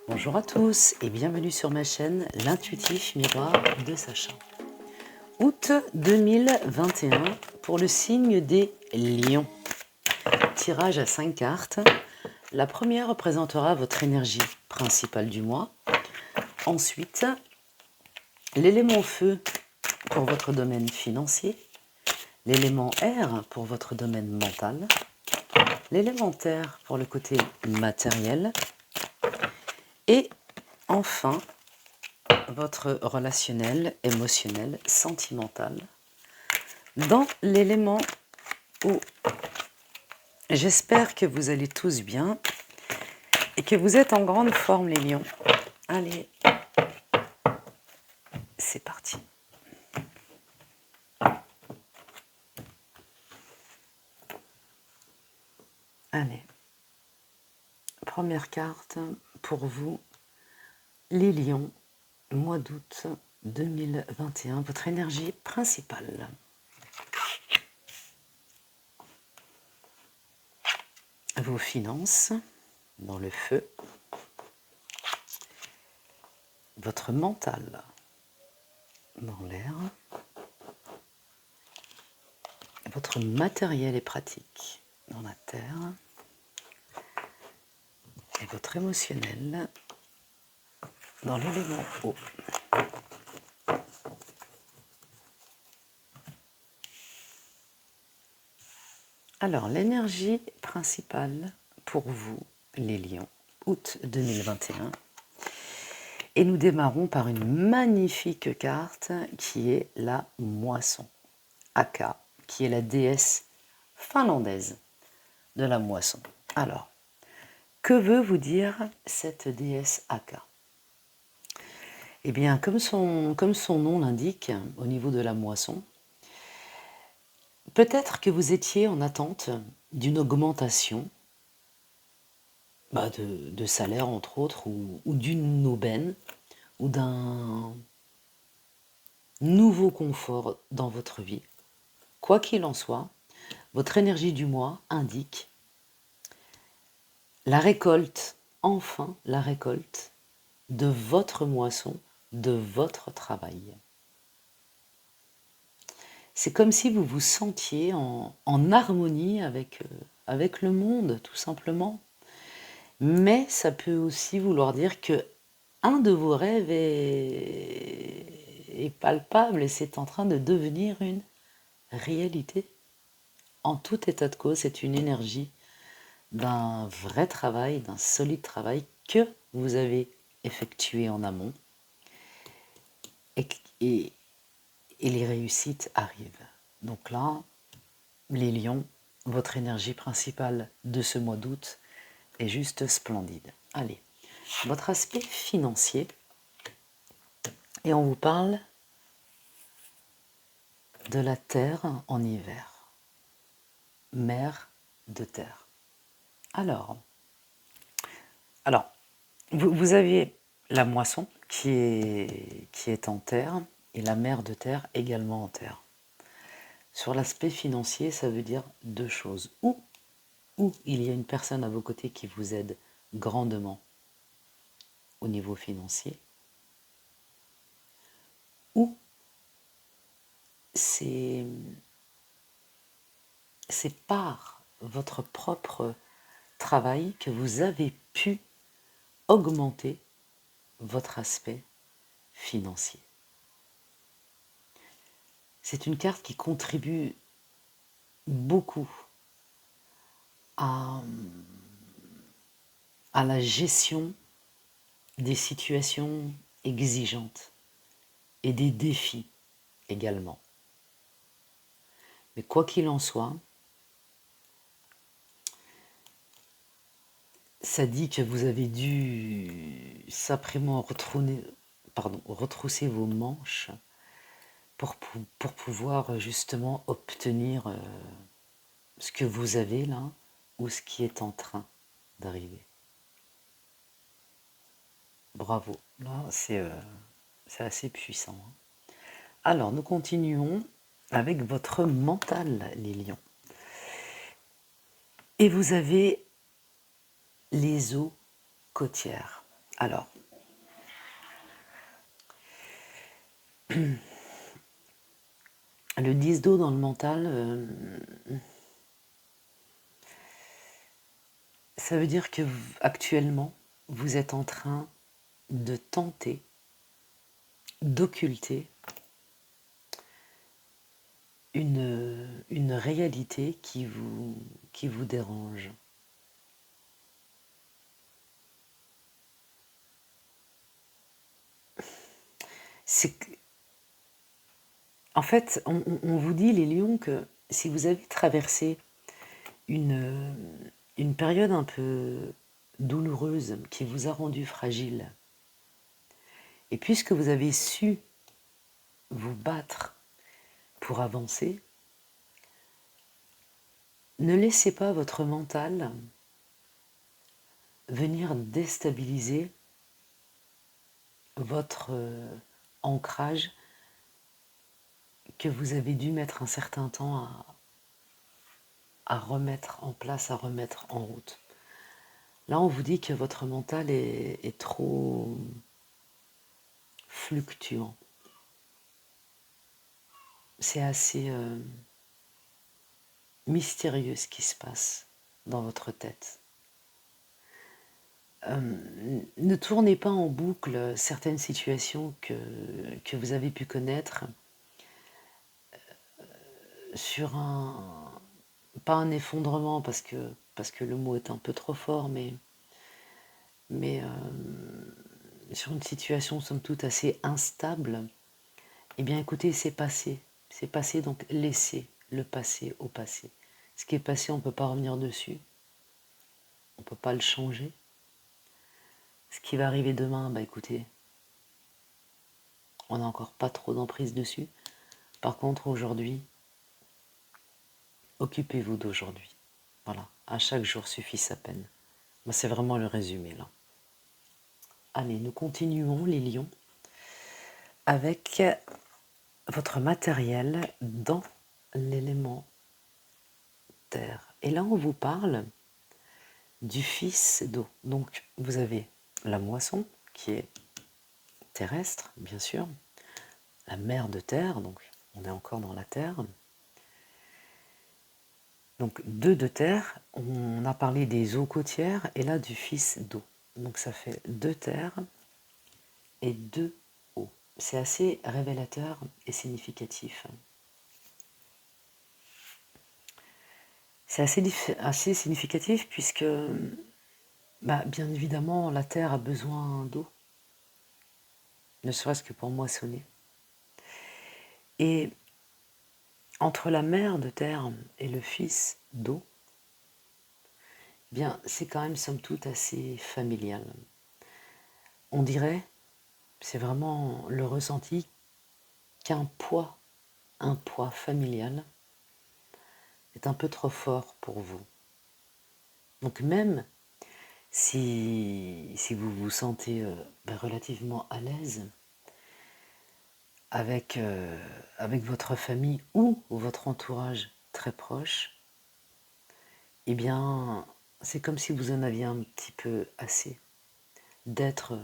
Bonjour à tous et bienvenue sur ma chaîne L'Intuitif Miroir de Sacha. Août 2021 pour le signe des Lions. Tirage à 5 cartes. La première représentera votre énergie principale du mois. Ensuite, l'élément feu pour votre domaine financier. L'élément air pour votre domaine mental. L'élément terre pour le côté matériel. Et enfin, votre relationnel, émotionnel, sentimental, dans l'élément eau. J'espère que vous allez tous bien et que vous êtes en grande forme les lions. Allez, c'est parti. Allez, première carte pour vous, les lions, mois d'août 2021, votre énergie principale. Vos finances, dans le feu. Votre mental, dans l'air. Votre matériel et pratique, dans la terre. Et votre émotionnel, dans l'élément eau. Alors, l'énergie principale pour vous, les lions, août 2021. Et nous démarrons par une magnifique carte qui est la moisson. Aka, qui est la déesse finlandaise de la moisson. Alors, que veut vous dire cette déesse Aka? Eh bien, comme son nom l'indique, au niveau de la moisson, peut-être que vous étiez en attente d'une augmentation de salaire, entre autres, ou d'une aubaine, ou d'un nouveau confort dans votre vie. Quoi qu'il en soit, votre énergie du mois indique la récolte, enfin la récolte de votre moisson, de votre travail. C'est comme si vous vous sentiez en harmonie avec le monde, tout simplement. Mais ça peut aussi vouloir dire que un de vos rêves est palpable et c'est en train de devenir une réalité. En tout état de cause, c'est une énergie d'un vrai travail, d'un solide travail que vous avez effectué en amont et les réussites arrivent. Donc là, les lions, votre énergie principale de ce mois d'août est juste splendide. Allez, votre aspect financier, et on vous parle de la terre en hiver, mer de terre. Alors vous avez la moisson qui est en terre et la mer de terre également en terre. Sur l'aspect financier, ça veut dire deux choses. Ou il y a une personne à vos côtés qui vous aide grandement au niveau financier, ou c'est par votre propre travail que vous avez pu augmenter votre aspect financier. C'est une carte qui contribue beaucoup à la gestion des situations exigeantes et des défis également. Mais quoi qu'il en soit, ça dit que vous avez dû simplement retrousser vos manches pour pouvoir justement obtenir ce que vous avez là ou ce qui est en train d'arriver. Bravo, là c'est assez puissant. Alors nous continuons avec votre mental, les lions. Et vous avez les eaux côtières. Alors, le 10 d'eau dans le mental, ça veut dire que actuellement, vous êtes en train de tenter d'occulter une réalité qui vous dérange. C'est que- En fait, on vous dit, les lions, que si vous avez traversé une, une période un peu douloureuse qui vous a rendu fragile, et puisque vous avez su vous battre pour avancer, ne laissez pas votre mental venir déstabiliser votre ancrage que vous avez dû mettre un certain temps à remettre en place, à remettre en route. Là, on vous dit que votre mental est trop fluctuant. C'est assez mystérieux ce qui se passe dans votre tête. Ne tournez pas en boucle certaines situations que vous avez pu connaître sur pas un effondrement parce que le mot est un peu trop fort, mais sur une situation somme toute assez instable. Eh bien écoutez, c'est passé, donc laissez le passé au passé. Ce qui est passé, on ne peut pas revenir dessus, on ne peut pas le changer. Ce qui va arriver demain, bah écoutez, on n'a encore pas trop d'emprise dessus. Par contre, aujourd'hui, occupez-vous d'aujourd'hui. Voilà, à chaque jour suffit sa peine. Moi, c'est vraiment le résumé là. Allez, nous continuons les lions avec votre matériel dans l'élément terre. Et là, on vous parle du fils d'eau. Donc, vous avez la moisson qui est terrestre, bien sûr, la mer de terre, donc on est encore dans la terre. Donc, deux de terre, on a parlé des eaux côtières et là du fils d'eau. Donc, ça fait deux terres et deux eaux. C'est assez révélateur et significatif. C'est assez significatif puisque, bah, bien évidemment, la terre a besoin d'eau, ne serait-ce que pour moissonner. Et entre la mère de terre et le fils d'eau, bien, c'est quand même somme toute assez familial. On dirait, c'est vraiment le ressenti un poids familial est un peu trop fort pour vous. Donc même si vous vous sentez relativement à l'aise avec votre famille ou votre entourage très proche, eh bien, c'est comme si vous en aviez un petit peu assez d'être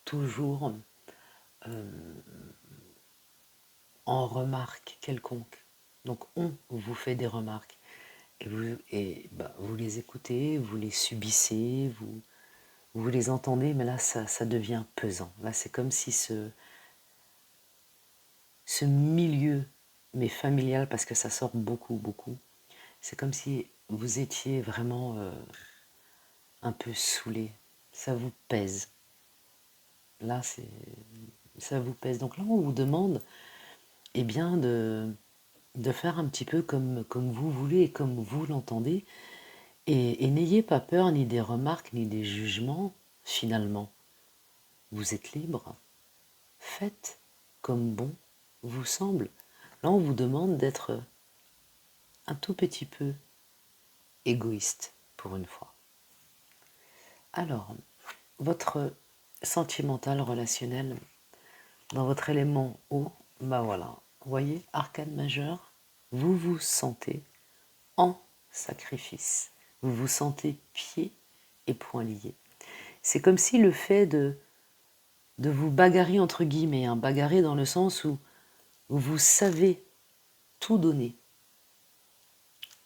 toujours en remarque quelconque. Donc on vous fait des remarques vous les écoutez, vous les subissez, vous les entendez, mais là ça devient pesant. Là c'est comme si ce milieu, mais familial parce que ça sort beaucoup, beaucoup, c'est comme si vous étiez vraiment un peu saoulé. Ça vous pèse. Là ça vous pèse. Donc là on vous demande eh bien de faire un petit peu comme vous voulez et comme vous l'entendez. Et n'ayez pas peur ni des remarques ni des jugements, finalement. Vous êtes libre. Faites comme bon vous semble. Là, on vous demande d'être un tout petit peu égoïste pour une fois. Alors, votre sentimental relationnel dans votre élément eau, bah voilà. Vous voyez, arcane majeur, vous vous sentez en sacrifice. Vous vous sentez pieds et poings liés. C'est comme si le fait de vous bagarrer entre guillemets, hein, bagarrer dans le sens où vous savez tout donner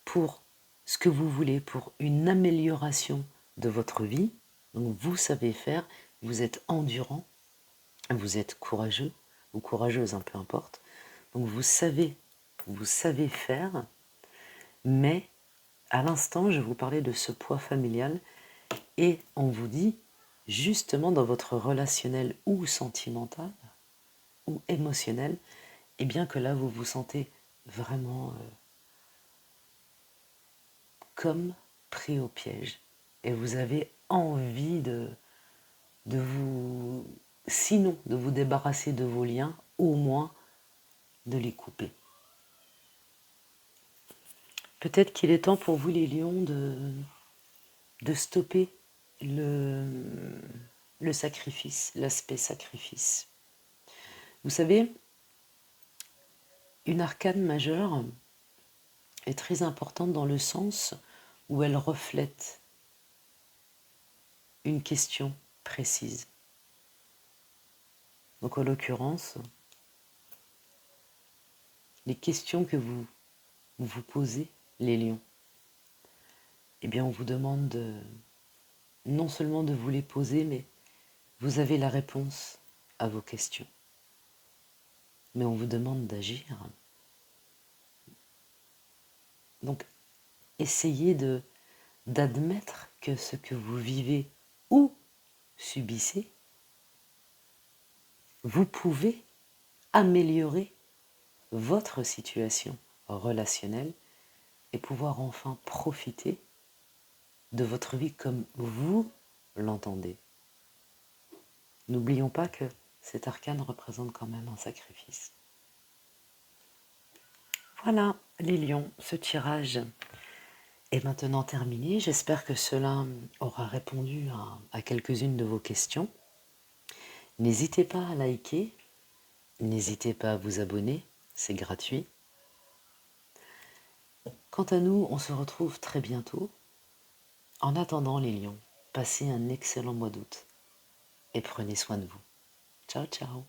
pour ce que vous voulez, pour une amélioration de votre vie. Donc vous savez faire, vous êtes endurant, vous êtes courageux ou courageuse, hein, peu importe. Donc vous savez faire, mais à l'instant, je vous parlais de ce poids familial et on vous dit, justement dans votre relationnel ou sentimental ou émotionnel, et bien que là vous vous sentez vraiment comme pris au piège et vous avez envie de vous, sinon de vous débarrasser de vos liens, au moins de les couper. Peut-être qu'il est temps pour vous les lions de stopper le sacrifice, l'aspect sacrifice. Vous savez, une arcane majeure est très importante dans le sens où elle reflète une question précise. Donc en l'occurrence, les questions que vous vous posez, les lions, eh bien on vous demande non seulement de vous les poser, mais vous avez la réponse à vos questions. Mais on vous demande d'agir. Donc essayez d'admettre que ce que vous vivez ou subissez, vous pouvez améliorer votre situation relationnelle et pouvoir enfin profiter de votre vie comme vous l'entendez. N'oublions pas que cet arcane représente quand même un sacrifice. Voilà les lions, ce tirage est maintenant terminé. J'espère que cela aura répondu à quelques-unes de vos questions. N'hésitez pas à liker, n'hésitez pas à vous abonner, c'est gratuit. Quant à nous, on se retrouve très bientôt. En attendant les lions, passez un excellent mois d'août et prenez soin de vous. Ciao, ciao.